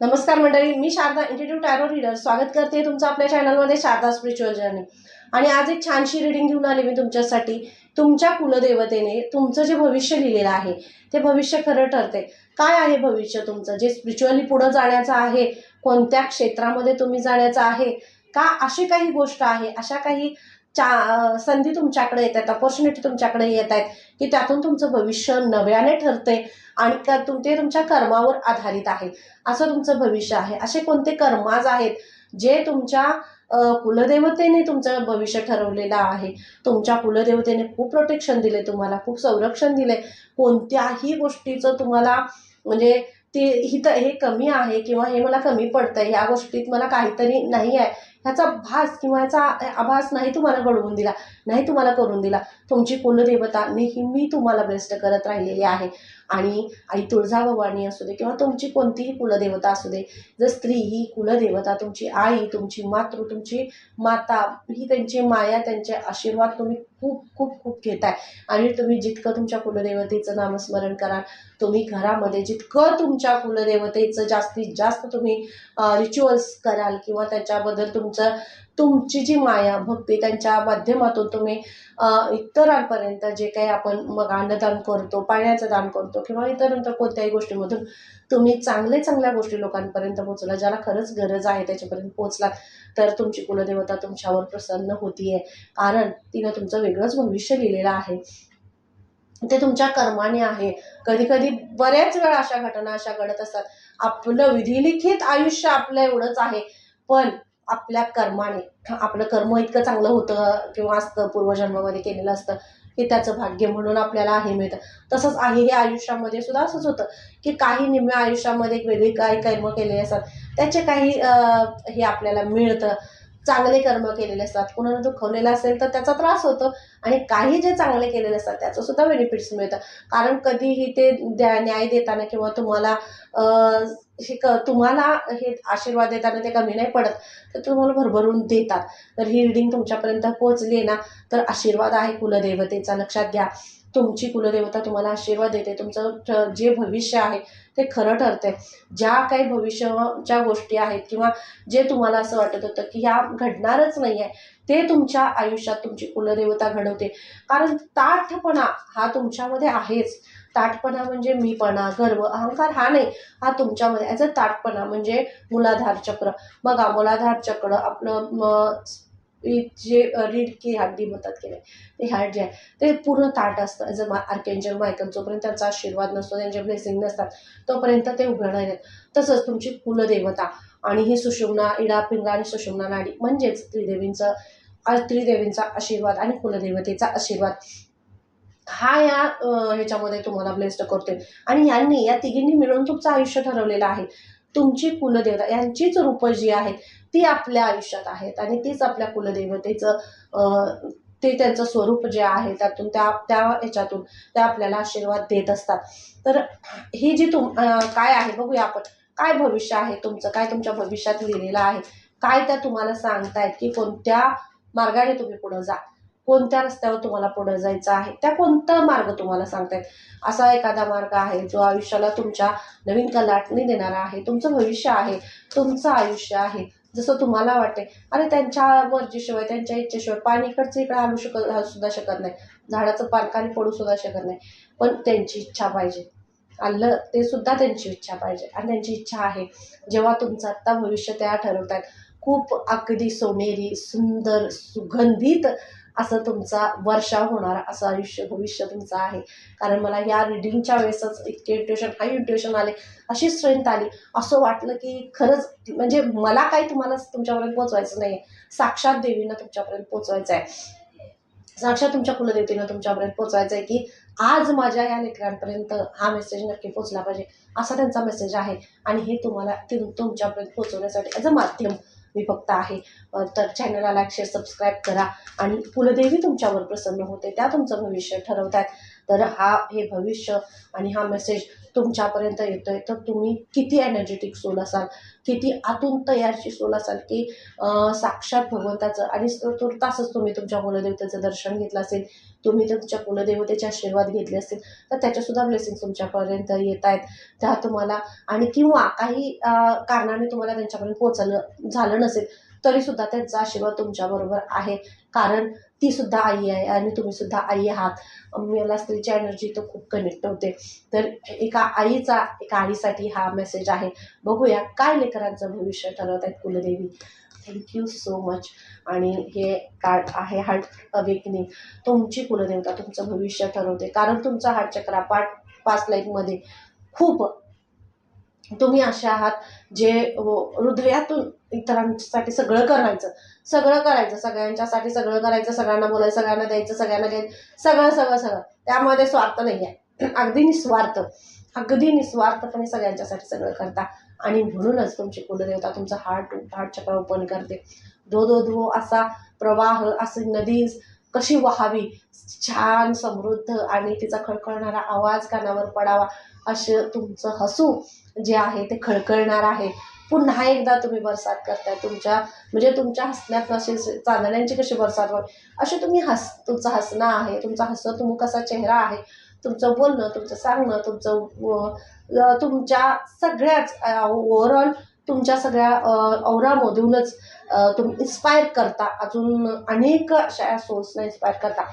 नमस्कार मंडळी, मी Sharda इंट्युटिव्ह tarot reader स्वागत करते तुमचं आपल्या चॅनलमध्ये शारदा स्पिरिच्युअल जर्नी। आणि आज एक छानशी रीडिंग घेऊन आले मी तुमच्यासाठी। तुमच्या कुलदेवतेने तुमचं जे भविष्य लिहिलेलं आहे ते भविष्य खरं ठरते। काय आहे भविष्य तुमचं जे स्पिरिच्युअली पुढे जाण्याचं आहे, कोणत्या क्षेत्रामध्ये तुम्ही जाण्याचं आहे का, अशी काही गोष्ट आहे, अशा काही संधी तुमच्याकडे येतात, अपॉर्च्युनिटी तुमच्याकडे येत आहेत की त्यातून तुमचं भविष्य नव्याने ठरते आणि ते तुमच्या कर्मावर आधारित आहे। असं तुमचं भविष्य आहे। असे कोणते कर्माज आहेत जे तुमच्या कुलदेवतेने तुमचं भविष्य ठरवलेलं आहे। तुमच्या कुलदेवतेने खूप प्रोटेक्शन दिले, तुम्हाला खूप संरक्षण दिले। कोणत्याही गोष्टीचं तुम्हाला म्हणजे ते हे कमी आहे किंवा हे मला कमी पडतंय, या गोष्टीत मला काहीतरी नाही आहे ह्याचा भास किंवा ह्याचा आभास नाही तुम्हाला घडवून दिला, नाही तुम्हाला करून दिला। तुमची कुलदेवता नेहमी तुम्हाला बेस्ट करत राहिलेली आहे। आणि आई तुळजाभवानी असू दे किंवा तुमची कोणतीही कुलदेवता असू दे, जर स्त्री ही कुलदेवता तुमची आई, तुमची मातृ, तुमची माता ही त्यांची माया, त्यांचे आशीर्वाद तुम्ही खूप खूप खूप घेताय। आणि तुम्ही जितकं तुमच्या कुलदेवतेचं नामस्मरण कराल, तुम्ही घरामध्ये जितकं तुमच्या कुलदेवतेचं जास्तीत जास्त तुम्ही रिच्युअल्स कराल किंवा त्याच्याबद्दल तुमची जी माया भक्ती त्यांच्या माध्यमातून तुम्ही इतरांपर्यंत जे काही आपण मग अन्नदान करतो, पाण्याचं दान करतो किंवा इतर कोणत्याही गोष्टीमधून तुम्ही चांगल्या गोष्टी लोकांपर्यंत पोहोचला, ज्याला खरंच गरज आहे त्याच्यापर्यंत पोहोचलात, तर तुमची कुलदेवता तुमच्यावर प्रसन्न होतीये। कारण तिनं तुमचं वेगळंच भविष्य लिहिलेलं आहे, ते तुमच्या कर्माने आहे। कधी कधी बऱ्याच वेळा अशा घटना अशा घडत असतात, आपलं विधिलिखित आयुष्य आपलं एवढंच आहे, पण आपल्या कर्माने आपलं कर्म इतकं चांगलं होतं किंवा असतं, पूर्वजन्मामध्ये केलेलं असतं की त्याचं भाग्य म्हणून आपल्याला हे मिळतं। तसंच आहे हे आयुष्यामध्ये सुद्धा असंच होतं की काही निम्म्या आयुष्यामध्ये एक वेगळी काही कर्म केलेले असतात, त्याचे काही हे आपल्याला मिळतं। चांगले कर्म केलेले असतात, कुणाला दुखवलेलं असेल तर त्याचा त्रास होतो, आणि काही जे चांगले केलेले असतात त्याचं सुद्धा बेनिफिट्स मिळतं। कारण कधीही ते न्याय देताना किंवा तुम्हाला तुम्हाला हे आशीर्वाद देताना ते कमी नाही पडत, तर तुम्हाला भरभरून देतात। तर ही रीडिंग तुमच्यापर्यंत पोहोचली ना, तर आशीर्वाद आहे कुलदेवतेचा, लक्षात घ्या। तुमची कुलदेवता तुम्हाला आशीर्वाद देते, तुमचं जे भविष्य आहे ते खरं ठरते। ज्या काही भविष्याच्या गोष्टी आहेत किंवा जे तुम्हाला असं वाटत होतं की ह्या घडणारच नाही आहे, ते तुमच्या आयुष्यात तुमची कुलदेवता घडवते। कारण ताठपणा हा तुमच्यामध्ये आहेच। ताठपणा म्हणजे मीपणा, गर्व, अहंकार हा नाही, हा तुमच्यामध्ये ॲज अ ताठपणा म्हणजे मूलाधार चक्र। बघा, मूलाधार चक्र आपलं जे रीड की हड्डी म्हणतात की नाही, ते हार्ट जे आहे ते पूर्ण ताट असतं। ॲज अ आर्कएंजल मायकल, जोपर्यंत त्यांचा आशीर्वाद नसतो, त्यांचे ब्लेसिंग नसतात, तोपर्यंत ते उभं नाही राहत। तसंच तुमची कुलदेवता आणि ही सुषुम्ना, इडा, पिंगळा आणि सुषुम्ना नाडी म्हणजेच त्रिदेवींचा आशीर्वाद आणि कुलदेवतेचा आशीर्वाद हा या ह्याच्यामध्ये तुम्हाला ब्लेस्ड करते। आणि या तिघींनी मिळून तुमचं आयुष्य ठरवलेलं आहे। तुमची कुलदेवता यांचीच रूपं जी आहेत ती आपल्या आयुष्यात आहेत, आणि तीच आपल्या कुलदेवतेचं ते त्यांचं स्वरूप जे आहे त्यातून त्या त्या ह्याच्यातून त्या आपल्याला आशीर्वाद देत असतात। तर ही जी काय आहे बघूया आपण, काय भविष्य आहे तुमचं, काय तुमच्या भविष्यात लिहिलेलं आहे, काय त्या तुम्हाला सांगतायत की कोणत्या मार्गाने तुम्ही पुढे जा, कोणत्या रस्त्यावर तुम्हाला पुढे जायचं आहे, त्या कोणता मार्ग तुम्हाला सांगतायत। असा एखादा मार्ग आहे जो आयुष्याला तुमच्या नवीन कलाटणी देणारा आहे, तुमचं भविष्य आहे, तुमचं आयुष्य आहे। जसं तुम्हाला वाटते, अरे त्यांच्या मर्जीशिवाय, त्यांच्या इच्छेशिवाय पान इकडचं इकडे हलू सुद्धा शकत नाही, झाडाचं पान खाली पडू सुद्धा शकत नाही, पण त्यांची इच्छा पाहिजे। आलं ते सुद्धा त्यांची इच्छा पाहिजे, आणि त्यांची इच्छा आहे। जेव्हा तुमचं आत्ता भविष्य त्या ठरवतात, खूप अगदी सोनेरी, सुंदर, सुगंधित असं तुमचा वर्षाव होणारा असं भविष्य तुमचं आहे। कारण मला या रिडिंगच्या वेळेसच इतके हाय इंट्युशन आले, अशी स्ट्रेंथ आली, असं वाटलं की खरंच म्हणजे मला काही तुम्हाला तुमच्यापर्यंत पोहोचवायचं नाही, साक्षात देवीनं तुमच्यापर्यंत पोहोचवायचं आहे, साक्षात तुमच्या कुलदेवतेनं तुमच्यापर्यंत पोहोचवायचं आहे की आज माझ्या या लेकरांपर्यंत हा मेसेज नक्की पोहोचला पाहिजे, असा त्यांचा मेसेज आहे। आणि हे तुम्हाला तुमच्यापर्यंत पोहोचवण्यासाठी ॲज अ माध्यम मी फक्त आहे। तर चॅनलला लाईक, शेअर, सबस्क्राईब करा। आणि कुलदेवी तुमच्यावर प्रसन्न होते, त्या तुमचं भविष्य ठरवतात। तर हे भविष्य आणि हा मेसेज तुमच्यापर्यंत येतोय, तर तुम्ही किती एनर्जेटिक सोल असाल, किती आतून तयारची सोल असाल की साक्षात भगवंताचं आणि तुर्तासच तुम्ही तुमच्या कुलदेवतेचं दर्शन घेतलं असेल, तुम्ही तुमच्या कुलदेवतेचे आशीर्वाद घेतले असतील, तर त्याच्यासुद्धा ब्लेसिंग तुमच्यापर्यंत येत आहेत. त्या तुम्हाला आणि किंवा काही कारणाने तुम्हाला त्यांच्यापर्यंत पोहोचलं झालं नसेल, तरीसुद्धा त्यांचा आशीर्वाद तुमच्याबरोबर आहे, कारण ती सुद्धा आई आहे आणि तुम्ही सुद्धा आई आहात. मला स्त्रीची एनर्जी तर खूप कनेक्ट होते. तर एका आईसाठी हा मेसेज आहे. बघूया काय लेकरांचं भविष्य ठरवत आहेत कुलदेवी. Thank you so much. आणि हे कार्ड आहे हार्ट अवेकनिंग. तुमची कुलदेवता तुमचं भविष्य ठरवते, कारण तुमचा हार्ट चक्रा पास्ट लाईफमध्ये खूप तुम्ही असे आहात जे हृदयातून इतरांसाठी सगळं करायचं, सगळ्यांच्यासाठी सगळं करायचं, सगळ्यांना बोलायचं, सगळ्यांना द्यायचं, सगळ्यांना घ्यायचं, सगळं सगळं सगळं. त्यामध्ये स्वार्थ नाही आहे. अगदी निस्वार्थपणे सगळ्यांच्यासाठी सगळं करता. आणि म्हणूनच तुमची कुलदेवता तुमचा हार्ट चक्र ओपन करते. धो धो धो असा प्रवाह, अशी नदी कशी वहावी, छान समृद्ध आणि तिचा खळखळणारा आवाज कानावर पडावा, असं तुमचं हसू जे आहे ते खळखळणार आहे. पुन्हा एकदा तुम्ही बरसात करताय तुमच्या हसण्यात असे चांदण्यांची कशी बरसात व्हावी, असे तुम्ही तुमचं हसणं आहे, तुमचा हसतमुख असा चेहरा आहे, तुमचं बोलणं, तुमचं सांगणं, तुमच्या सगळ्याच ओव्हरऑल तुमच्या सगळ्या औरामधूनच तुम्ही इन्स्पायर करता, अजून अनेक अशा सोर्सना इन्स्पायर करता.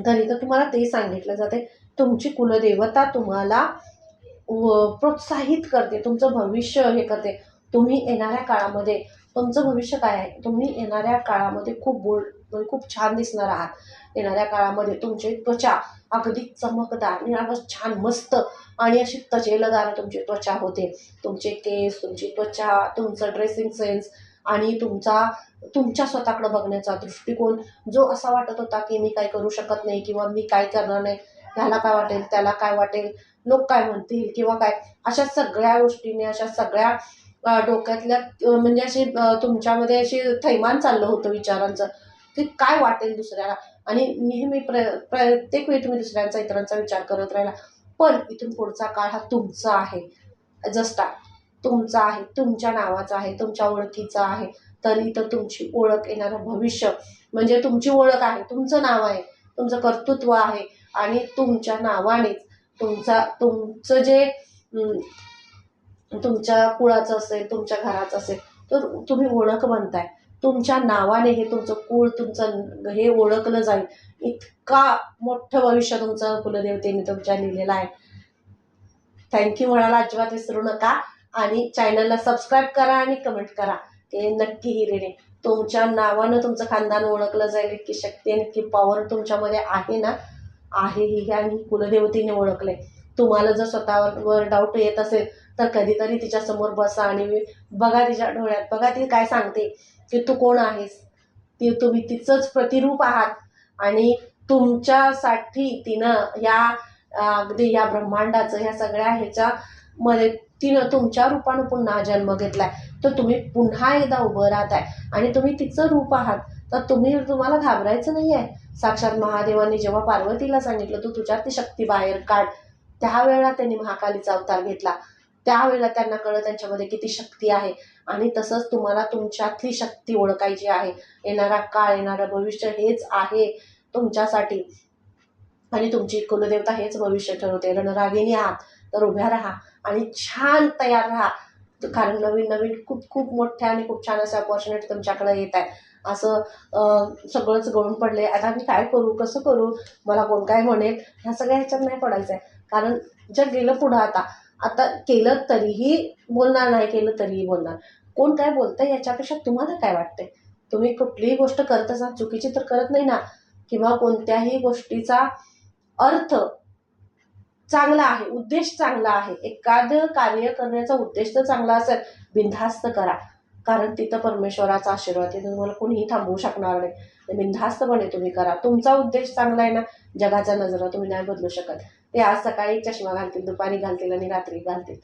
तरी तर तुम्हाला ते सांगितलं जाते, तुमची कुलदेवता तुम्हाला प्रोत्साहित करते, तुमचं भविष्य हे करते. तुम्ही येणाऱ्या काळामध्ये तुमचं भविष्य काय आहे, तुम्ही येणाऱ्या काळामध्ये खूप छान दिसणार आहात. येणाऱ्या काळामध्ये तुमची त्वचा अगदी चमकदार आणि छान मस्त आणि अशी तजेलदार तुमची त्वचा होते. तुमचे केस, तुमची त्वचा, तुमचं ड्रेसिंग सेन्स आणि तुमच्या स्वतःकडे बघण्याचा दृष्टिकोन जो असा वाटत होता की मी काय करू शकत नाही किंवा मी काय करणार नाही, ह्याला काय वाटेल, त्याला काय वाटेल, लोक काय म्हणतील किंवा काय, अशा सगळ्या गोष्टीने, अशा सगळ्या डोक्यातल्या म्हणजे अशी तुमच्यामध्ये अशी थैमान चाललं होतं विचारांचं की काय वाटेल दुसऱ्याला. आणि नेहमी प्रत्येक वेळी तुम्ही दुसऱ्यांचा, इतरांचा विचार करत राहिला. पण इथून पुढचा काळ हा तुमचा आहे, तुमचा आहे, तुमच्या नावाचा आहे, तुमच्या ओळखीचा आहे. तरी तर तुमची ओळख, येणारं भविष्य म्हणजे तुमची ओळख आहे, तुमचं नाव आहे, तुमचं कर्तृत्व आहे आणि तुमच्या नावानेच तुमचं जे तुमच्या कुळाचं असेल, तुमच्या घराचं असेल, तर तुम्ही ओळख बनताय. तुमच्या नावाने हे तुमचं कुळ, तुमचं हे ओळखलं जाईल. इतका मोठं भविष्य तुमचं कुलदेवतेने तुमच्या लिहिलेलं आहे. थँक्यू म्हणायला अजिबात विसरू नका आणि चॅनलला सबस्क्राईब करा आणि कमेंट करा. ते नक्की ही रिडिंग तुमच्या नावानं तुमचं खानदान ओळखलं जाईल. इतकी शक्ती आणि इतकी पॉवर तुमच्यामध्ये आहे ना, आहे ही आणि कुलदेवतेने ओळखलंय. तुम्हाला जर स्वतःवर डाऊट येत असेल तर कधीतरी तिच्यासमोर बसा आणि बघा तिच्या डोळ्यात, बघा ती काय सांगते की तू कोण आहेस. तुम्ही तिचंच प्रतिरूप आहात आणि तुमच्यासाठी तिनं अगदी या ब्रह्मांडाचं, ह्या सगळ्या ह्याच्यामध्ये तिनं तुमच्या रूपानं पुन्हा जन्म घेतलाय. तर तुम्ही पुन्हा एकदा उभं राहताय आणि तुम्ही तिचं रूप आहात. तर तुम्हाला घाबरायचं नाही आहे. साक्षात महादेवांनी जेव्हा पार्वतीला सांगितलं तू तुझ्यात ती शक्ती बाहेर काढ, त्यावेळेला त्यांनी महाकालीचा अवतार घेतला. त्यावेळेला त्यांना कळलं त्यांच्यामध्ये किती शक्ती आहे. आणि तसंच तुम्हाला तुमच्यातली शक्ती ओळखायची आहे. येणारा काळ, येणारं भविष्य हेच आहे तुमच्यासाठी आणि तुमची कुलदेवता हेच भविष्य ठरवते. रणरागिणी आहात तर उभ्या राहा आणि छान तयार राहा, कारण नवीन नवीन खूप मोठ्या आणि खूप छान अशा अपॉर्च्युनिटी तुमच्याकडे येत आहे. असं सगळंच गळून पडले, आता मी काय करू, कसं करू, मला कोण काय म्हणेल, ह्या सगळ्या ह्याच्यात नाही पडायचं आहे. कारण जग गेलं पुढं. आता केलं तरीही बोलणार, नाही केलं तरीही बोलणार. कोण काय बोलतंय याच्यापेक्षा तुम्हाला काय वाटतंय. तुम्ही कुठलीही गोष्ट करत असाल, चुकीची तर करत नाही ना, किंवा कोणत्याही गोष्टीचा अर्थ चांगला आहे, उद्देश चांगला आहे, एखादं कार्य करण्याचा उद्देश तर चांगला असेल, बिनधास्त करा, कारण तिथं परमेश्वराचा आशीर्वाद आहे. तुम्हाला कोणीही थांबवू शकणार नाही. बिनधास्तपणे तुम्ही करा. तुमचा उद्देश चांगला आहे ना, जगाच्या नजरा तुम्ही नाही बदलू शकत. ते आज सकाळी चष्मा घालतील, दुपारी घालतील आणि रात्री घालतील.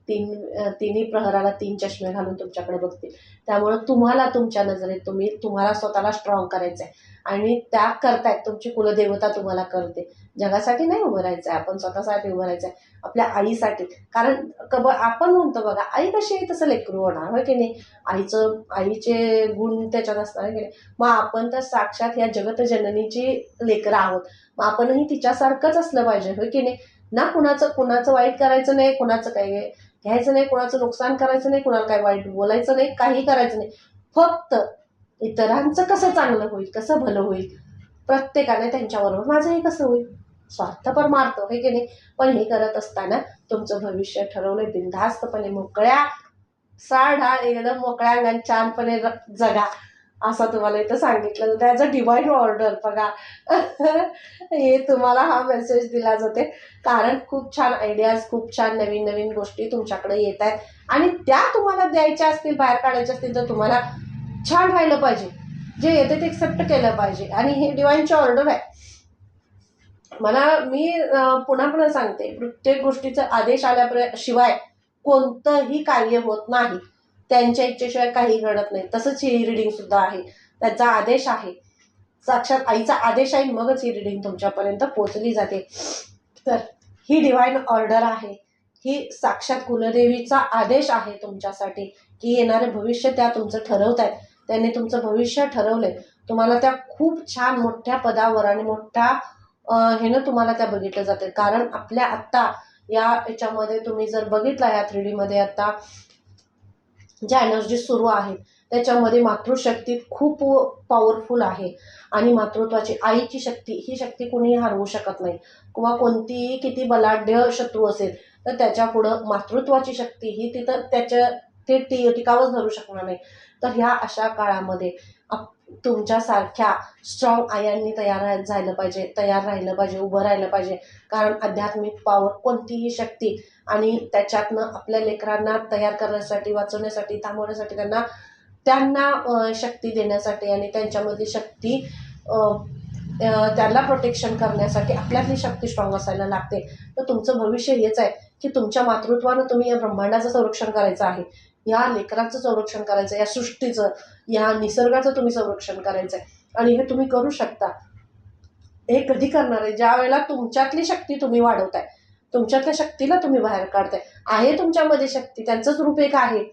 तिन्ही प्रहराला 3 चष्मे घालून तुमच्याकडे बघतील. त्यामुळे तुम्हाला तुमच्या नजरेत तुम्हाला स्वतःला स्ट्रॉंग करायचं आहे आणि त्या करतायत. तुमची कुलदेवता तुम्हाला करते. जगासाठी नाही उभं राहायचं आहे, आपण स्वतःसाठी उभं राहायचं आहे, आपल्या आईसाठी. कारण आपण म्हणतो बघा, आई कशी आहे तसं लेकरू होणार, होय की नाही. आईचे गुण त्याच्यात असणार आहे की नाही. मग आपण तर साक्षात या जगत जननीची लेकरं आहोत. मग आपणही तिच्यासारखंच असलं पाहिजे, होय की नाही. ना कुणाचं वाईट करायचं नाही, कुणाचं काही घ्यायचं नाही, कुणाचं नुकसान करायचं नाही, कुणाला काही वाईट बोलायचं नाही, काही करायचं नाही. फक्त इतरांचं कसं चांगलं होईल, कसं भलं होईल, प्रत्येकाने त्यांच्याबरोबर माझंही कसं होईल, स्वार्थपर मारतो, हे की नाही. पण हे करत असताना तुमचं भविष्य ठरवलंय, बिनधास्तपणे मोकळ्या साढाळ एकदम मोकळ्या अंगाने छानपणे जगा, असं तुम्हाला इथं सांगितलं जातं. ॲज अ डिवाईन ऑर्डर बघा. हे तुम्हाला हा मेसेज दिला जाते कारण खूप छान आयडियाज, खूप छान नवीन नवीन गोष्टी तुमच्याकडे येत आहेत आणि त्या तुम्हाला द्यायच्या असतील, बाहेर काढायच्या असतील, तर तुम्हाला छान राहिलं पाहिजे. जे येते ते एक्सेप्ट केलं पाहिजे आणि हे डिवाईनची ऑर्डर आहे. मी पुन्हा पुन्हा सांगते, प्रत्येक गोष्टीचा आदेश आल्याशिवाय कोणतंही कार्य होत नाही. त्यांच्या इच्छेशिवाय काही घडत नाही. तसंच ही रिडिंग सुद्धा आहे. त्याचा आदेश आहे, साक्षात आईचा आदेश आहे, मगच ही रिडिंग तुमच्यापर्यंत पोहोचली जाते. तर ही डिवाईन ऑर्डर आहे, ही साक्षात कुलदेवीचा आदेश आहे तुमच्यासाठी की येणारे भविष्य त्या तुमचं ठरवत आहेत. त्यांनी तुमचं भविष्य ठरवलंय. तुम्हाला त्या खूप छान मोठ्या पदावर आणि मोठ्या ह्यानं तुम्हाला त्या बघितलं जाते. कारण आपल्या आत्ता याच्यामध्ये तुम्ही जर बघितला, या 3D मध्ये आता ज्या एनर्जी सुरू आहेत त्याच्यामध्ये मातृशक्ती खूप पॉवरफुल आहे आणि मातृत्वाची आईची शक्ती, ही शक्ती कोणीही हरवू शकत नाही. किंवा कोणतीही किती बलाढ्य शत्रू असेल तर त्याच्या पुढं मातृत्वाची शक्ती ही तिथं ते टिकावंच धरू शकणार नाही. तर ह्या अशा काळामध्ये तुमच्यासारख्या स्ट्रॉंग आयांनी तयार राहिलं पाहिजे, उभं राहिलं पाहिजे. कारण आध्यात्मिक पॉवर, कोणतीही शक्ती आणि त्याच्यातनं आपल्या लेकरांना तयार करण्यासाठी, वाचवण्यासाठी, थांबवण्यासाठी, त्यांना शक्ती देण्यासाठी आणि त्यांच्यामधली शक्ती त्यांना प्रोटेक्शन करण्यासाठी आपल्यातली शक्ती स्ट्रॉंग असायला लागते. तर तुमचं भविष्य हेच आहे की तुमच्या मातृत्वानं तुम्ही या ब्रह्मांडाचं संरक्षण करायचं आहे, या लेकराचं संरक्षण करायचं, या सृष्टीचं, या निसर्गाचं तुम्ही संरक्षण करायचं आहे. आणि हे तुम्ही करू शकता. हे कधी करणार आहे? ज्या वेळेला तुमच्यातली शक्ती तुम्ही वाढवताय, तुमच्यातल्या शक्तीला तुम्ही बाहेर काढताय. आहे तुमच्यामध्ये शक्ती, त्यांचंच रूप एक आहे,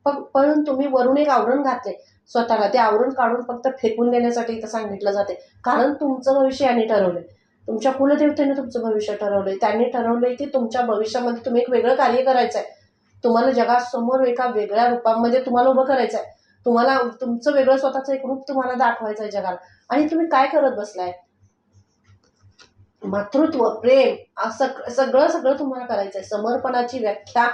पण तुम्ही वरून एक आवरण घातले स्वतःला. ते आवरण काढून फक्त फेकून देण्यासाठी इथं सांगितलं जाते. कारण तुमचं भविष्य यांनी ठरवलंय, तुमच्या कुलदेवतेने तुमचं भविष्य ठरवलंय. त्यांनी ठरवलंय की तुमच्या भविष्यामध्ये तुम्ही एक वेगळं कार्य करायचं आहे. तुम्हाला जगासमोर एका वेगळ्या रूपामध्ये तुम्हाला उभं करायचं आहे. तुम्हाला तुमचं वेगळं स्वतःचं एक रूप तुम्हाला दाखवायचं आहे जगाला. आणि तुम्ही काय करत बसलाय? मातृत्व, प्रेम, असं सगळं तुम्हाला करायचं आहे. समर्पणाची व्याख्या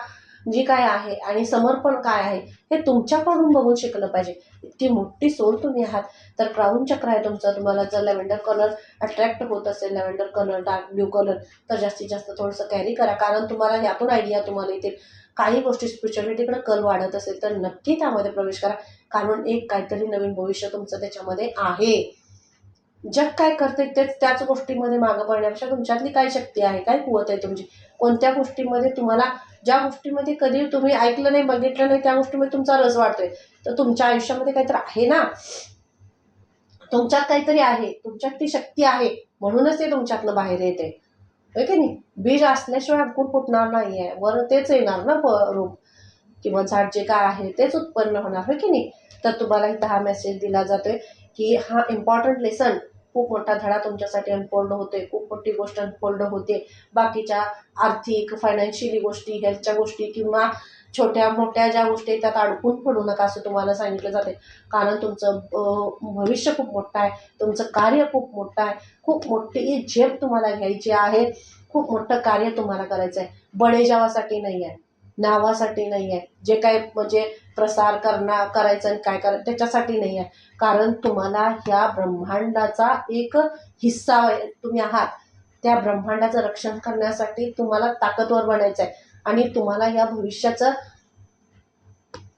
जी काय आहे आणि समर्पण काय आहे हे तुमच्याकडून बघून शिकलं पाहिजे. इतकी मोठी सोल तुम्ही आहात. तर क्राऊन चक्र आहे तुमचं. तुम्हाला जर लॅव्हेंडर कलर अट्रॅक्ट होत असेल, lavender colour, dark blue colour, तर जास्तीत जास्त थोडंसं कॅरी करा. कारण तुम्हाला यातून आयडिया तुम्हाला येतील. काही गोष्टी स्पिरिच्युअलिटीकडे कल वाढत असेल तर नक्की त्यामध्ये प्रवेश करा. कारण एक काहीतरी नवीन भविष्य तुमचं त्याच्यामध्ये आहे. जग काय करते त्याच गोष्टीमध्ये मागं पडण्यापेक्षा तुमच्यातली काय शक्ती आहे, काय कुवत आहे तुमची, कोणत्या गोष्टीमध्ये तुम्हाला, ज्या गोष्टीमध्ये कधी तुम्ही ऐकलं नाही, बघितलं नाही, त्या गोष्टीमध्ये तुमचा रस वाढतोय. तर तुमच्या आयुष्यामध्ये काहीतरी आहे ना, तुमच्यात काहीतरी आहे, तुमच्यात ती शक्ती आहे, म्हणूनच ते तुमच्यातनं बाहेर येते, होय की नाही. बीज असल्याशिवाय अंकुर फुटणार नाहीये, वर तेच येणार ना रूप किंवा झाड जे काय आहे तेच उत्पन्न होणार, होय की नाही. तर तुम्हाला इथं हा मेसेज दिला जातोय की हा इम्पॉर्टंट लेसन, खूप मोठा धडा तुमच्यासाठी अनफोल्ड होतोय, खूप मोठी गोष्ट अनफोल्ड होते. बाकीच्या आर्थिक, फायनान्शियली गोष्टी, हेल्थच्या गोष्टी किंवा छोट्या मोठ्या ज्या गोष्टी त्यात अडकून पडू नका असं तुम्हाला सांगितलं जाते. कारण तुमचं भविष्य खूप मोठं आहे, तुमचं कार्य खूप मोठं आहे, खूप मोठी झेप तुम्हाला घ्यायची आहे, खूप मोठं कार्य तुम्हाला करायचं आहे. बळेजावासाठी नाही आहे, नावासाठी नाही आहे, जे काय म्हणजे प्रसार करायचं आणि काय करायचं त्याच्यासाठी नाही आहे. कारण तुम्हाला ह्या ब्रह्मांडाचा एक हिस्सा तुम्ही आहात. त्या ब्रह्मांडाचं रक्षण करण्यासाठी तुम्हाला ताकदवर बनायचं आहे आणि तुम्हाला या भविष्याचं,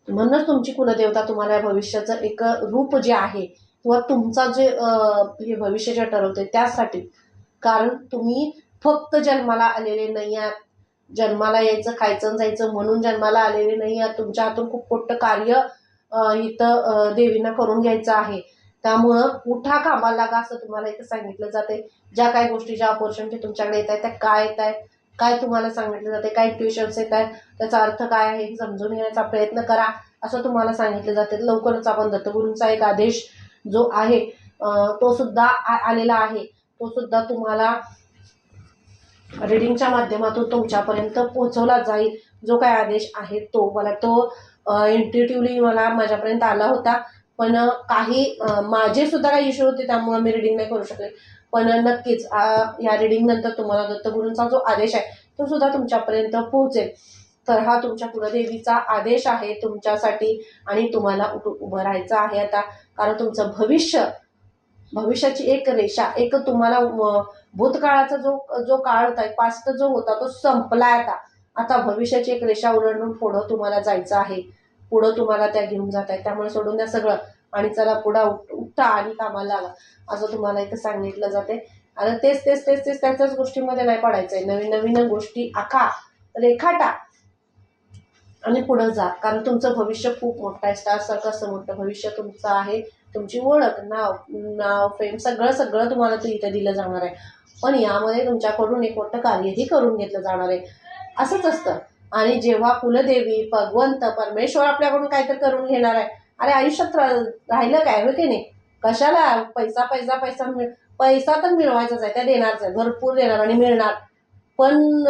म्हणूनच तुमची कुलदेवता तुम्हाला या भविष्याचं एक रूप जे आहे किंवा तुमचा जे हे भविष्य जे ठरवते त्यासाठी. कारण तुम्ही फक्त जन्माला आलेले नाही आहात, जन्माला यायचं, खायचं आणि जायचं म्हणून जन्माला आलेले नाही आहात. तुमच्या हातून खूप मोठं कार्य इथं देवींना करून घ्यायचं आहे. त्यामुळं उठा, कामाला लागा असं तुम्हाला इथं सांगितलं जाते. ज्या काही गोष्टी, ज्या अपॉर्च्युनिटी तुमच्याकडे येत आहेत त्या काय येत आहेत, काय तुम्हाला सांगितलं जाते, काय ट्युशन्स येत आहेत, त्याचा अर्थ काय आहे हे समजून घेण्याचा प्रयत्न करा असं तुम्हाला सांगितलं जाते. लवकरच आपण दत्तगुरूंचा एक आदेश जो आहे तो सुद्धा आलेला आहे. तो सुद्धा तुम्हाला रिडिंगच्या माध्यमातून तुमच्यापर्यंत पोहोचवला जाईल. जो काय आदेश आहे तो मला इंट्युटिव्हली मला माझ्यापर्यंत आला होता. पण काही माझे सुद्धा काही इश्यू होते त्यामुळे मी रिडिंग नाही करू शकले. पण नक्कीच या रिडिंग नंतर तुम्हाला दत्तगुरूंचा जो आदेश आहे तो सुद्धा तुमच्यापर्यंत पोहोचेल. तर हा तुमच्या कुलदेवीचा आदेश आहे तुमच्यासाठी आणि तुम्हाला उभं राहायचं आहे आता. कारण तुमचं भविष्याची एक रेषा, एक तुम्हाला भूतकाळाचा जो काळ होता, पास्ट जो होता तो संपलाय आता. आता भविष्याची एक रेषा उलटून पुढं तुम्हाला जायचं आहे. पुढं तुम्हाला त्या घेऊन जात आहे. त्यामुळे सोडून द्या सगळं आणि चला पुढं उठा आणि कामाला लागा असं तुम्हाला इथं सांगितलं जाते. आणि तेच तेच तेच तेच त्याच्याच गोष्टीमध्ये नाही पडायचं आहे. नवीन नवीन गोष्टी आखा, रेखाटा आणि पुढं जा. कारण तुमचं भविष्य खूप मोठं आहे. स्टार सारखं असं मोठं भविष्य तुमचं आहे. तुमची ओळख, नाव, फेम सगळं सगळं तुम्हाला इथं दिलं जाणार आहे. पण यामध्ये तुमच्याकडून एक मोठं कार्यही करून घेतलं जाणार आहे. असंच असतं. आणि जेव्हा कुलदेवी, भगवंत, परमेश्वर आपल्याकडून काहीतरी करून घेणार आहे, अरे आयुष्यात राहिलं काय हो की नाही? कशाला पैसा पैसा पैसा पैसा तर मिळवायचाच आहे, त्या देणारच आहे, भरपूर देणार आणि मिळणार. पण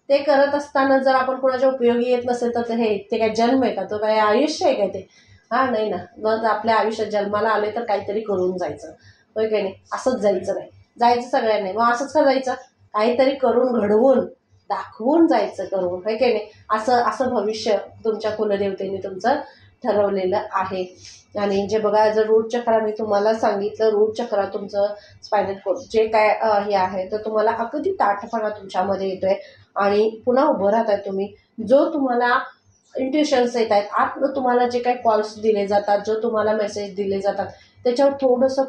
ते करत असताना जर आपण कोणाच्या उपयोगी येत नसेल तर ते काय जन्म आहे का? तो काय आयुष्य आहे काय ते? नाही ना. मग आपल्या आयुष्यात जन्माला आले तर काहीतरी करून जायचं, होय काय नाही? असंच जायचं नाही. जायचं सगळ्यांनी. मग असंच का जायचं? काहीतरी करून घडवून दाखवून जायचं करून, होय काय नाही? असं असं भविष्य तुमच्या कुलदेवतेने तुमचं ठरवलेलं आहे. आणि जे बघा, जर रूट चक्र मी तुम्हाला सांगितलं, रूट चक्र तुमचं स्पायनल कोर्ड जे काय हे आहे, तर तुम्हाला अगदी ताठपणा तुमच्यामध्ये येतोय आणि पुन्हा उभं राहताय तुम्ही. जो तुम्हाला इंट्युशन्स येत आहेत, आतनं तुम्हाला जे काही कॉल्स दिले जातात, जो तुम्हाला मेसेज दिले जातात, त्याच्यावर थोडंसं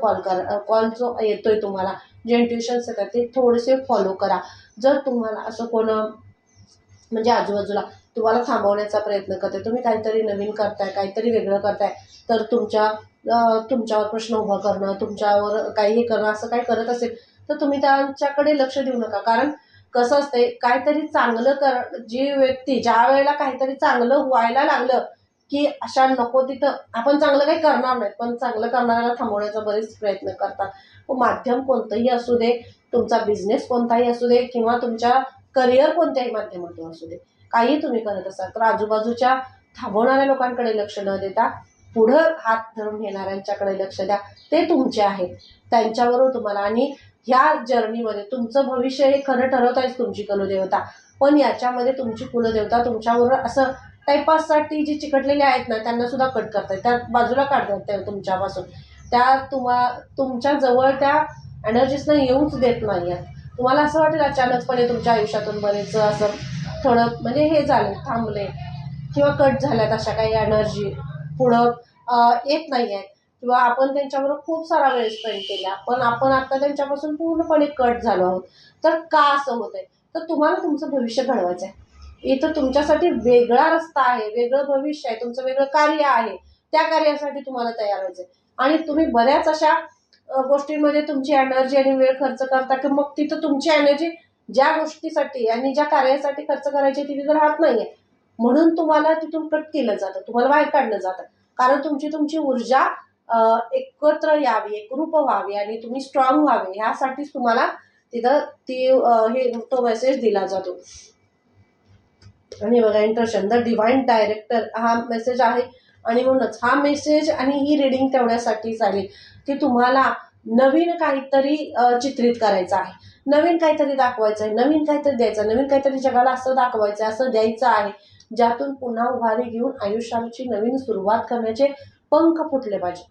कॉल जो येतोय तुम्हाला, जे इंट्युशन्स येतात ते थोडेसे फॉलो करा. जर तुम्हाला असं कोण म्हणजे आजूबाजूला तुम्हाला थांबवण्याचा प्रयत्न करते, तुम्ही काहीतरी नवीन करताय, काहीतरी वेगळं करताय, तर तुमच्यावर प्रश्न उभा करणं, तुमच्यावर काही करणं असं काही करत असेल तर तुम्ही त्यांच्याकडे लक्ष देऊ नका. कारण कसं असतंय, काहीतरी चांगलं जी व्यक्ती ज्या वेळेला काहीतरी चांगलं व्हायला लागलं की अशा नको तिथं आपण चांगलं काही करणार नाही, पण चांगलं करणाऱ्याला थांबवण्याचा बरेच प्रयत्न करतात. माध्यम कोणतंही असू दे, तुमचा बिझनेस कोणताही असू दे किंवा तुमच्या करिअर कोणत्याही माध्यमातून असू दे, काही तुम्ही करत असाल तर आजूबाजूच्या थांबवणाऱ्या लोकांकडे लक्ष न देता पुढं हात धरून घेणाऱ्यांच्याकडे लक्ष द्या. ते तुमचे आहेत, त्यांच्याबरोबर तुम्हाला. आणि ह्या जर्नीमध्ये तुमचं भविष्य हे खरं ठरवत आहेच तुमची कुलदेवता. पण याच्यामध्ये तुमची कुलदेवता तुमच्याबरोबर असं टाईमपाससाठी जी चिकटलेले आहेत ना, त्यांना सुद्धा कट करतायत, त्या बाजूला काढतात त्या तुमच्यापासून. त्या तुमच्या जवळ त्या एनर्जीजना येऊच देत नाही आहेत. तुम्हाला असं वाटेल अचानकपणे तुमच्या आयुष्यातून बरेच असं थोडं म्हणजे हे झाले, थांबले किंवा कट झाल्यात अशा काही एनर्जी पुढं येत नाही आहेत, किंवा आपण त्यांच्याबरोबर खूप सारा वेळ स्पेंड केला पण आपण आता त्यांच्यापासून पूर्णपणे कट झालो आहोत. तर का असं होत आहे? तर तुम्हाला तुमचं भविष्य घडवायचं आहे. इथं तुमच्यासाठी वेगळा रस्ता आहे, वेगळं भविष्य आहे, तुमचं वेगळं कार्य आहे. त्या कार्यासाठी तुम्हाला तयार व्हायचं आहे. आणि तुम्ही बऱ्याच अशा गोष्टींमध्ये तुमची एनर्जी आणि वेळ खर्च करता की मग तिथं तुमची एनर्जी ज्या गोष्टीसाठी आणि ज्या कार्यासाठी खर्च करायची ती तिथं राहत नाहीये. म्हणून तुम्हाला तिथून कट केलं जातं, तुम्हाला बाहेर काढलं जातं. कारण तुमची ऊर्जा एकत्र यावी, एकरूप व्हावी आणि तुम्ही स्ट्रॉंग व्हावे ह्यासाठीच तुम्हाला तिथं तो मेसेज दिला जातो. आणि बघा, इंटरशन द डिव्हाइन डायरेक्टर हा मेसेज आहे. आणि म्हणूनच हा मेसेज आणि ही रिडिंग तेवढ्यासाठीच आली की तुम्हाला नवीन काहीतरी चित्रित करायचं आहे, नवीन काहीतरी दाखवायचं आहे, नवीन काहीतरी द्यायचं, नवीन काहीतरी जगाला असं दाखवायचं, असं द्यायचं आहे ज्यातून पुन्हा उभारी घेऊन आयुष्याची नवीन सुरुवात करण्याचे पंख फुटले पाहिजे.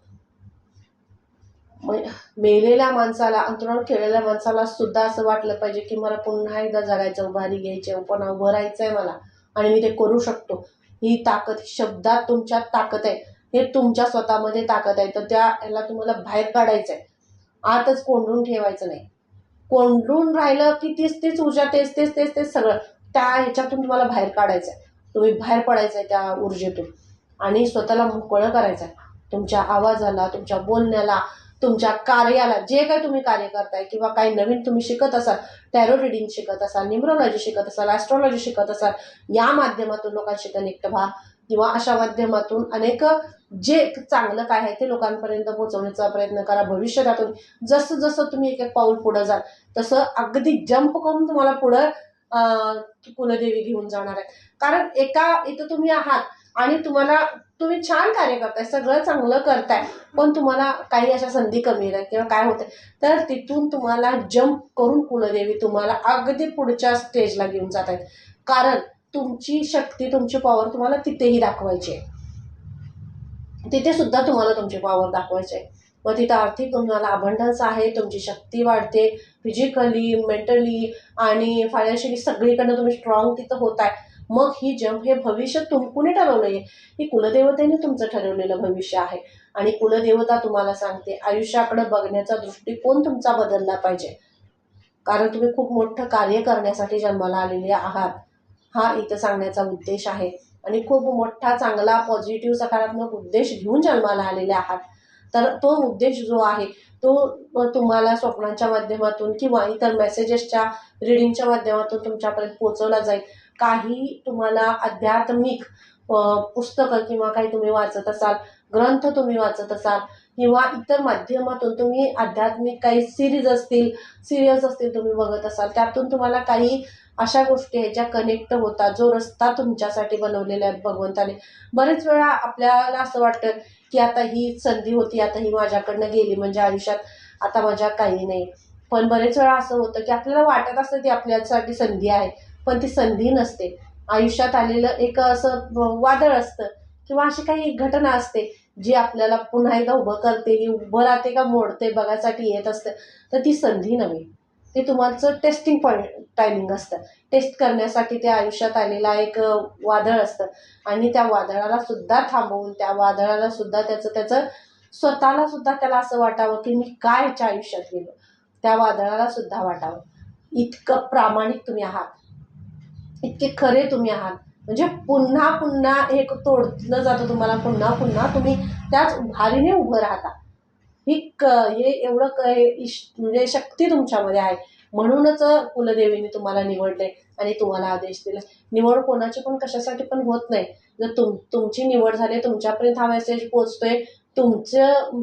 मेलेल्या माणसाला, अंतरावर खेळलेल्या माणसाला सुद्धा असं वाटलं पाहिजे की मला पुन्हा एकदा जगायचं, उभारी घ्यायची, पुन्हा उभं राहायचंय मला आणि मी ते करू शकतो. ही ताकद, शब्दात तुमच्यात ताकद आहे, हे तुमच्या स्वतःमध्ये ताकद आहे. तर ह्याला तुम्हाला बाहेर काढायचं आहे, आतच कोंडून ठेवायचं नाही. कोंडून राहिलं की तीच तीच ऊर्जा, तेच तेच तेच तेच सगळं त्या ह्याच्यातून तुम्हाला बाहेर काढायचं आहे, तुम्ही बाहेर पडायचं आहे त्या ऊर्जेतून आणि स्वतःला मोकळं करायचं आहे. तुमच्या आवाजाला, तुमच्या बोलण्याला, तुमच्या कार्याला, जे काही तुम्ही कार्य करताय किंवा काही नवीन तुम्ही शिकत असाल, टॅरो रिडिंग शिकत असाल, न्यूमरोलॉजी शिकत असाल, ॲस्ट्रॉलॉजी शिकत असाल, या माध्यमातून लोकांशी कनेक्ट व्हा किंवा अशा माध्यमातून अनेक जे चांगलं काय आहे ते लोकांपर्यंत पोहोचवण्याचा प्रयत्न करा. भविष्यातून जसं जसं तुम्ही एक एक पाऊल पुढं जाल तसं अगदी जंप करून तुम्हाला पुढं कुलदेवी घेऊन जाणार आहे. कारण इथं तुम्ही आहात आणि तुम्ही छान कार्य करताय, सगळं चांगलं करताय, पण तुम्हाला काही अशा संधी कमी येतात किंवा काय होतंय, तर तिथून तुम्हाला जंप करून कुलदेवी तुम्हाला अगदी पुढच्या स्टेजला घेऊन जात आहेत. कारण तुमची शक्ती, तुमची पॉवर तुम्हाला तिथेही दाखवायची आहे. तिथे सुद्धा तुम्हाला तुमची पॉवर दाखवायची आहे. मग तिथं आर्थिक तुम्हाला अबंडन्स आहे, तुमची शक्ती वाढते, फिजिकली, मेंटली आणि फायनान्शियली सगळीकडनं तुम्ही स्ट्रॉंग तिथं होत आहे. मग ही जंप हे भविष्य कुणी ठरवलं आहे? ही कुलदेवतेने तुमचं ठरवलेलं भविष्य आहे. आणि कुलदेवता तुम्हाला सांगते आयुष्याकडे बघण्याचा दृष्टिकोन तुमचा बदलला पाहिजे. कारण तुम्ही खूप मोठं कार्य करण्यासाठी जन्माला आलेले आहात, हा इथं सांगण्याचा उद्देश आहे. आणि खूप मोठा, चांगला, पॉझिटिव्ह, सकारात्मक उद्देश घेऊन जन्माला आलेले आहात. तर तो उद्देश जो आहे तो तुम्हाला स्वप्नांच्या माध्यमातून किंवा इतर मेसेजेसच्या रिडिंगच्या माध्यमातून तुमच्यापर्यंत पोहोचवला जाईल. काही तुम्हाला आध्यात्मिक पुस्तकं किंवा काही तुम्ही वाचत असाल, ग्रंथ तुम्ही वाचत असाल किंवा इतर माध्यमातून तुम्ही आध्यात्मिक काही सिरियल्स असतील तुम्ही बघत असाल, त्यातून तुम्हाला काही अशा गोष्टी आहेत ज्या कनेक्ट होतात, जो रस्ता तुमच्यासाठी बनवलेला आहे भगवंताने. बरेच वेळा आपल्याला असं वाटतं की आता ही संधी होती, आता ही माझ्याकडनं गेली, म्हणजे आयुष्यात आता माझ्या काही नाही. पण बरेच वेळा असं होतं की आपल्याला वाटत असतं ती आपल्यासाठी संधी आहे, पण ती संधी नसते. आयुष्यात आलेलं एक असं वादळ असतं किंवा अशी काही घटना असते जी आपल्याला पुन्हा एकदा उभं करते, ही उभं राहते का मोडते बघायसाठी येत असतं. तर ती संधी नव्हे, ते तुमचं टेस्टिंग टायमिंग असतं. टेस्ट करण्यासाठी ते आयुष्यात आलेला एक वादळ असतं आणि त्या वादळाला सुद्धा थांबवून, त्या वादळाला सुद्धा त्याचं स्वतःला सुद्धा त्याला असं वाटावं की मी काय याच्या आयुष्यात गेलो, त्या वादळाला सुद्धा वाटावं. इतकं प्रामाणिक तुम्ही आहात, इतके खरे तुम्ही आहात, म्हणजे पुन्हा पुन्हा हे तोडलं जातं तुम्हाला, पुन्हा पुन्हा तुम्ही त्याच उभारीने उभं राहता. हे एवढं म्हणजे शक्ती तुमच्यामध्ये आहे. म्हणूनच कुलदेवीने तुम्हाला निवडले आणि तुम्हाला आदेश दिला. निवड कोणाची पण कशासाठी पण होत नाही. जर तुमची निवड झाली, तुमच्यापर्यंत हा मेसेज पोहोचतोय, तुमचं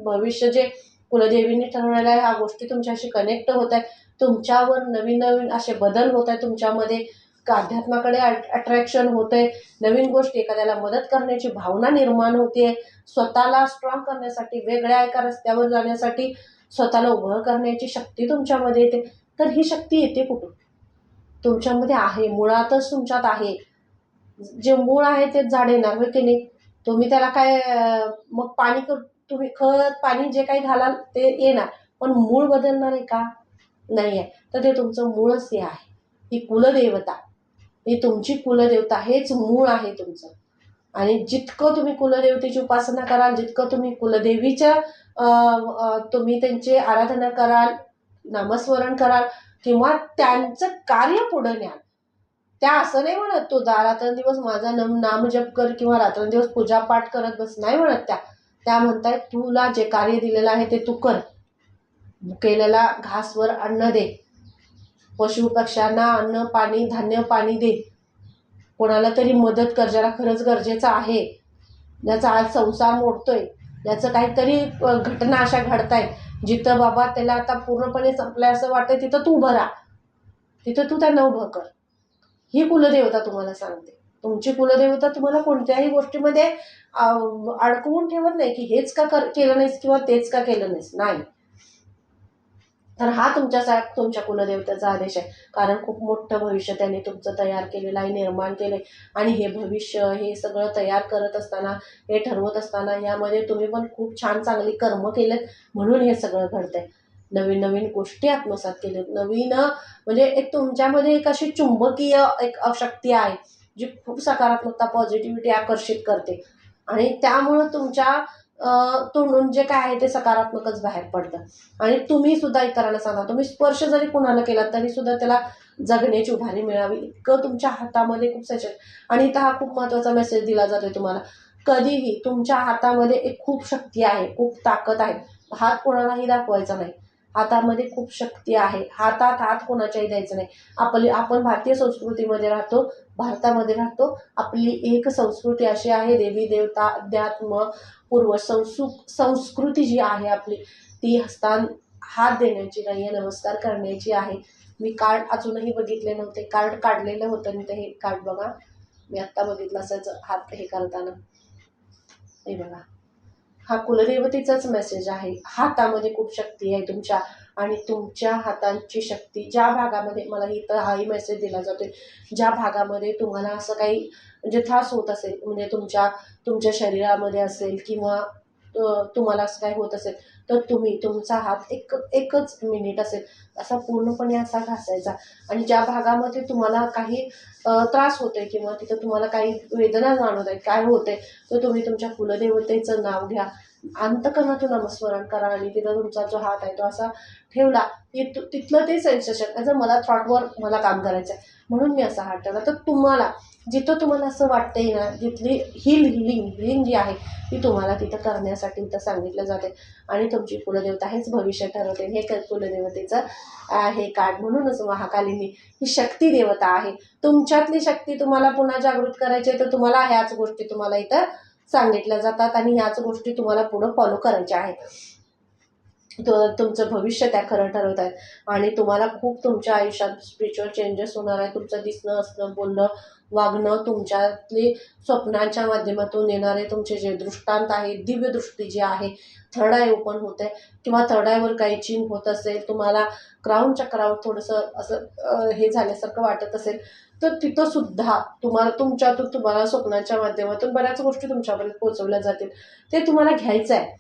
भविष्य जे कुलदेवीने ठरवलेलं आहे, ह्या गोष्टी तुमच्याशी कनेक्ट होत आहेत, तुमच्यावर नवीन नवीन असे बदल होत आहेत, तुमच्यामध्ये अध्यात्माकडे अट्रॅक्शन होतंय, नवीन गोष्टी, एखाद्याला मदत करण्याची भावना निर्माण होते, स्वतःला स्ट्रॉंग करण्यासाठी, वेगळ्या एका रस्त्यावर जाण्यासाठी स्वतःला उभं करण्याची शक्ती तुमच्यामध्ये येते. तर ही शक्ती येते कुठून? तुमच्यामध्ये आहे, मुळातच तुमच्यात आहे. जे मूळ आहे तेच झाड येणार, होय की नाही? तुम्ही त्याला काय मग तुम्ही खत, पाणी जे काही घालाल ते येणार, पण मूळ बदलणार आहे का? नाही आहे. तर ते तुमचं मूळच ते आहे. ही कुलदेवता, ही तुमची कुलदेवता, हेच मूळ आहे तुमचं. आणि जितकं तुम्ही कुलदेवतेची उपासना कराल, जितकं तुम्ही कुलदेवीच्या तुम्ही त्यांची आराधना कराल, नामस्मरण कराल किंवा त्यांचं कार्य पुढं न्याल. त्या असं नाही म्हणत तू रात्रंदिवस माझा नामजप कर किंवा रात्रंदिवस पूजापाठ करत बस, नाही म्हणत त्या म्हणतायत तुला जे कार्य दिलेलं आहे ते तू कर. केलेला घासवर अन्न दे, पशु पक्ष्यांना अन्न पाणी, धान्य पाणी दे, कोणाला तरी मदत कर ज्याला खरंच गरजेचं आहे, ज्याचा आज संसार मोडतोय, ज्याचं काहीतरी घटना अशा घडतायत जिथं बाबा त्याला आता पूर्णपणे संपलंय असं वाटतंय, तिथं तू उभं राहा, तिथं तू त्यांना उभं कर. ही कुलदेवता तुम्हाला सांगते. तुमची कुलदेवता तुम्हाला कोणत्याही गोष्टीमध्ये अडकवून ठेवत नाही की हेच का केलं नाहीस किंवा तेच का केलं नाहीस, नाही. तर हा तुमच्या कुलदेवतेचा आदेश आहे. कारण खूप मोठं भविष्य त्यांनी तुमचं तयार केलेलं आहे, निर्माण केलंय. आणि हे भविष्य, हे सगळं तयार करत असताना, हे ठरवत असताना यामध्ये तुम्ही पण खूप छान चांगली कर्म केलेत, म्हणून हे सगळं घडतंय. नवीन नवीन गोष्टी आत्मसात केल्यात, नवीन म्हणजे एक तुमच्यामध्ये एक अशी चुंबकीय एक शक्ती आहे जी खूप सकारात्मकता, पॉझिटिव्हिटी आकर्षित करते आणि त्यामुळं तुमच्या तोंडून जे काय आहे ते सकारात्मकच बाहेर पडतं. आणि तुम्ही सुद्धा इतरांना सांगा, तुम्ही स्पर्श जरी कुणाला केला तरी सुद्धा त्याला जगण्याची उभारी मिळावी इतकं तुमच्या हातामध्ये खूप सचन. आणि इथं हा खूप महत्त्वाचा मेसेज दिला जातोय तुम्हाला, कधीही तुमच्या हातामध्ये एक खूप शक्ती आहे, खूप ताकद आहे. हात कोणालाही दाखवायचा नाही. हातामध्ये खूप शक्ती आहे. हातात हात कोणाच्याही द्यायचं नाही. आपण भारतीय संस्कृतीमध्ये राहतो, भारतामध्ये राहतो. आपली एक संस्कृती अशी आहे, देवी देवता अध्यात्म संस्कृती जी आहे आपली, ती हात देण्याची नाही आहे, नमस्कार करण्याची आहे. मी कार्ड अजूनही बघितले नव्हते, कार्ड काढलेलं होतं आणि ते हे कार्ड बघा, मी आत्ता बघितलं असायचं हात हे करताना. हे बघा, हा कुलदेवतेचाच मेसेज आहे. हातामध्ये खूप शक्ती आहे तुमच्या. आणि तुमच्या हातांची शक्ती ज्या भागामध्ये, मला इथं हाही मेसेज दिला जातोय, ज्या भागामध्ये तुम्हाला असं काही म्हणजे त्रास होत असेल, म्हणजे तुमच्या शरीरामध्ये असेल किंवा तुम्हाला असं काही होत असेल, तर तुम्ही तुमचा हात एकच मिनिट असेल असा पूर्णपणे असा घासायचा. आणि ज्या भागामध्ये तुम्हाला काही त्रास होतोय किंवा तिथं तुम्हाला काही वेदना जाणवत आहे, काय होतंय, तर तुम्ही तुमच्या कुलदेवतेचं नाव घ्या, अंतःकरणातून नामस्मरण करा आणि तिथं तुमचा जो हात आहे तो असा ठेवला की तिथलं ते सेन्सेशन जर मला थॉटवर मला काम करायचं आहे म्हणून मी असा हात ठेवला, तर तुम्हाला जिथं तुम्हाला असं वाटतंय ना, जिथली हिलिंग जी आहे ती तुम्हाला तिथं करण्यासाठी इथं सांगितलं जाते. आणि तुमची कुलदेवता हेच भविष्य ठरवते. हे कुलदेवतेचं हे कार्ड. म्हणूनच महाकालींनी ही शक्ती देवता आहे. तुमच्यातली शक्ती तुम्हाला पुन्हा जागृत करायची आहे, तर तुम्हाला ह्याच गोष्टी तुम्हाला इथं सांगितल्या जातात आणि ह्याच गोष्टी तुम्हाला पुढं फॉलो करायच्या आहेत. तर तुमचं भविष्य त्या खरं ठरवत आहेत. आणि तुम्हाला खूप तुमच्या आयुष्यात स्पिरिच्युअल चेंजेस होणार आहे. तुमचं दिसणं, असणं, बोलणं, वागणं, तुमच्यातली स्वप्नांच्या माध्यमातून येणारे तुमचे जे दृष्टांत आहे, दिव्य दृष्टी जी आहे, थर्ड आय ओपन होते किंवा थर्ड आयवर काही चिंग होत असेल, तुम्हाला क्राऊन चक्रावर थोडंसं असं हे झाल्यासारखं वाटत असेल, तर तिथं सुद्धा तुम्हाला स्वप्नांच्या माध्यमातून बऱ्याच गोष्टी तुमच्यापर्यंत पोहोचवल्या जातील. ते तुम्हाला घ्यायचं आहे.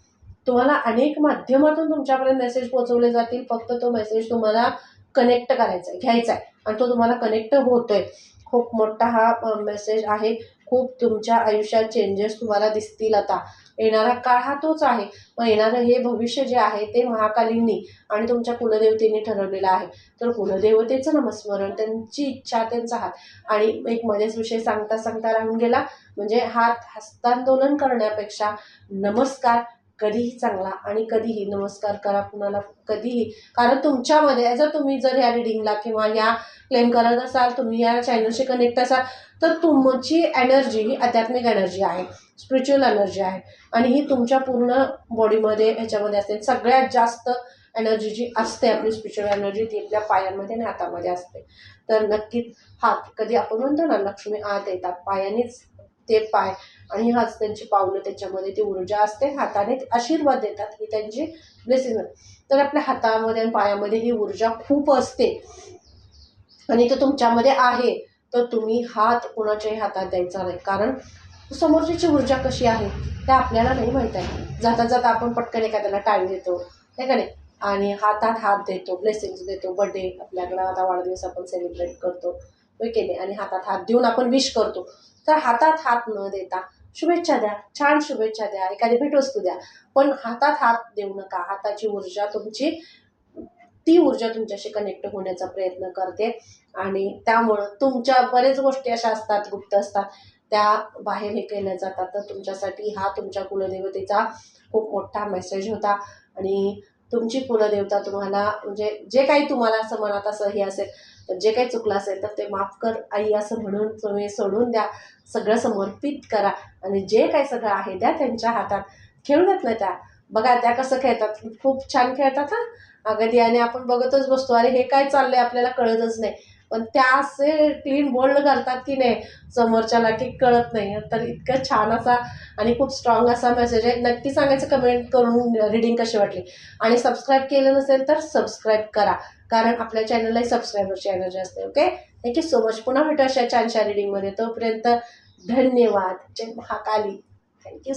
तुम्हाला अनेक माध्यमातून तुमच्यापर्यंत मेसेज पोहोचवले जातील. फक्त तो मेसेज तुम्हाला कनेक्ट करायचा आहे, घ्यायचा आहे आणि तो तुम्हाला कनेक्ट होतोय. खूप मोठा हा मेसेज आहे. खूप तुमच्या आयुष्यात चेंजेस तुम्हाला दिसतील. आता येणारा काळ हा तोच आहे. मग येणारं हे भविष्य जे आहे ते महाकालींनी आणि तुमच्या कुलदेवतेने ठरवलेलं आहे. तर कुलदेवतेचं नामस्मरण, त्यांची इच्छा, त्यांचा हात. आणि एक मध्येच विषय सांगता राहून गेला, म्हणजे हात हस्तांदोलन करण्यापेक्षा नमस्कार कधीही चांगला. आणि कधीही नमस्कार करा कुणाला, कधीही. कारण तुमच्यामध्ये तुम्ही जर ह्या रिडिंगला किंवा या क्लेम करत असाल, तुम्ही या चॅनलशी कनेक्ट असाल, तर तुमची एनर्जी ही आध्यात्मिक एनर्जी आहे, स्पिरिच्युअल एनर्जी आहे. आणि ही तुमच्या पूर्ण बॉडीमध्ये ह्याच्यामध्ये असते. सगळ्यात जास्त एनर्जी जी असते आपली स्पिरिच्युअल एनर्जी, ती आपल्या पायांमध्ये आणि हातामध्ये असते. तर नक्कीच हात, कधी आपण म्हणतो ना लक्ष्मी आत येतात, पायानेच ते पाय आणि हाच त्यांची पावलं, त्याच्यामध्ये ती ऊर्जा असते. हाताने आशीर्वाद देतात, ही त्यांची ब्लेसिंग. तर आपल्या हातामध्ये आणि पायामध्ये ही ऊर्जा खूप असते आणि तो तुमच्यामध्ये आहे. तर तुम्ही हात कोणाच्याही हातात द्यायचा नाही, कारण समोरची ऊर्जा कशी आहे ते आपल्याला नाही माहीत आहे. जाता जाता आपण पटकन एखाद्याला टाळी देतो, नाही का नाही, आणि हातात हात देतो, ब्लेसिंग्स देतो. बर्थडे आपल्याकडं आता वाढदिवस आपण सेलिब्रेट करतो, होय की नाही, आणि हातात हात देऊन आपण विश करतो. तर हातात हात न देता शुभेच्छा द्या, छान शुभेच्छा द्या, एखादी भेटवस्तू द्या, पण हातात हात देऊ नका. हाताची ऊर्जा तुमची, ती ऊर्जा तुमच्याशी कनेक्ट होण्याचा प्रयत्न करते. आणि त्यामुळं तुमच्या बरेच गोष्टी अशा असतात, गुप्त असतात, त्या बाहेर हे केल्या जातात. तर तुमच्यासाठी हा तुमच्या कुलदेवतेचा खूप मोठा मेसेज होता. आणि तुमची कुलदेवता तुम्हाला, म्हणजे जे काही तुम्हाला असं मनात असं हे असेल, तर जे काही चुकलं असेल तर ते माफ कर आई असं म्हणून तुम्ही सोडून द्या, सगळं समर्पित करा आणि जे काही सगळं आहे द्या त्यांच्या हातात. खेळूनच ना त्या, बघा त्या कसं खेळतात, खूप छान खेळतात हां अगदी. आणि आपण बघतच बसतो, अरे हे काय चाललंय आपल्याला कळतच नाही, पण त्या असे क्लीन बोल्ड करतात की नाही समोरच्याला की कळत नाही. तर इतकं छान असा आणि खूप स्ट्रॉंग असा मेसेज आहे. नक्की सांगायचं कमेंट करून रिडिंग कशी वाटली. आणि सबस्क्राईब केलं नसेल तर सबस्क्राईब करा, कारण आपल्या चॅनललाही सबस्क्रायबरची एनर्जी असते. Okay, thank you so much. पुन्हा भेटू अशा छानशा रिडिंगमध्ये. तोपर्यंत धन्यवाद. जय महाकाली. थँक्यू.